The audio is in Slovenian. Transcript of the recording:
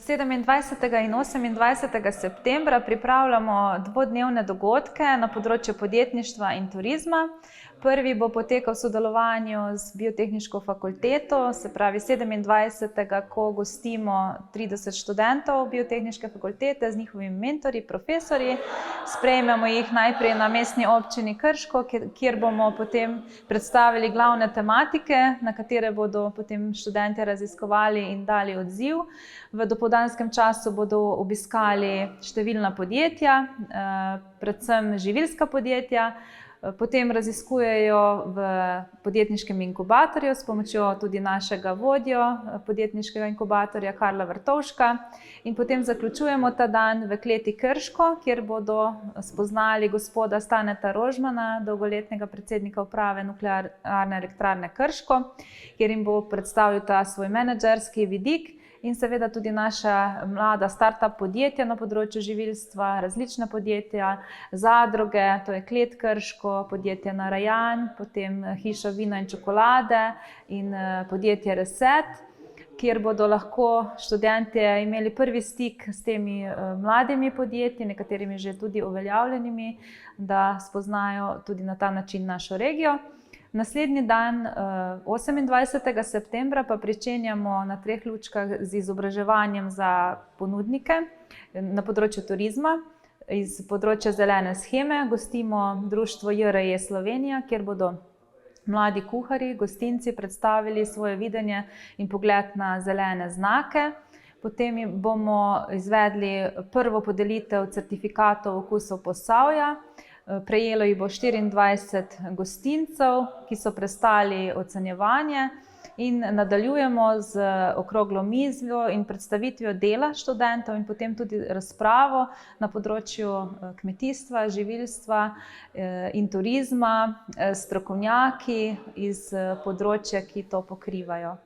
27. in 28. septembra pripravljamo dvodnevne dogodke na področju podjetništva in turizma. Prvi bo potekal v sodelovanju z Biotehniško fakulteto, se pravi 27. ko gostimo 30 študentov Biotehniške fakultete z njihovimi mentorji, profesorji. Sprejmemo jih najprej na mestni občini Krško, kjer bomo potem predstavili glavne tematike, na katere bodo potem študentje raziskovali in dali odziv. V dopoldanskem času bodo obiskali številna podjetja, predvsem živilska podjetja, potem raziskujejo v podjetniškem inkubatorju s pomočjo tudi našega vodjo podjetniškega inkubatorja Karla Vrtovška in potem zaključujemo ta dan v kleti Krško, kjer bodo spoznali gospoda Staneta Rožmana, dolgoletnega predsednika uprave Nuklearne elektrarne Krško, kjer jim bo predstavil ta svoj menedžerski vidik. In seveda tudi naša mlada start-up podjetja na področju živilstva, različna podjetja, zadruge, to je Klet Krško, podjetje Narajan, potem Hiša vina in čokolade in podjetje Reset, kjer bodo lahko študentje imeli prvi stik s temi mladimi podjetji, nekaterimi že tudi uveljavljenimi, da spoznajo tudi na ta način našo regijo. Naslednji dan, 28. septembra, pa pričenjamo na Treh lučkah z izobraževanjem za ponudnike na področju turizma. Iz področja zelene sheme gostimo društvo JRE Slovenija, kjer bodo mladi kuharji, gostinci predstavili svoje videnje in pogled na zelene znake. Potem bomo izvedli prvo podelitev certifikatov okusov Posavja. Prejelo jih bo 24 gostincev, ki so prestali ocenjevanje, in nadaljujemo z okroglo mizo in predstavitvijo dela študentov in potem tudi razpravo na področju kmetijstva, živilstva in turizma, strokovnjaki iz področja, ki to pokrivajo.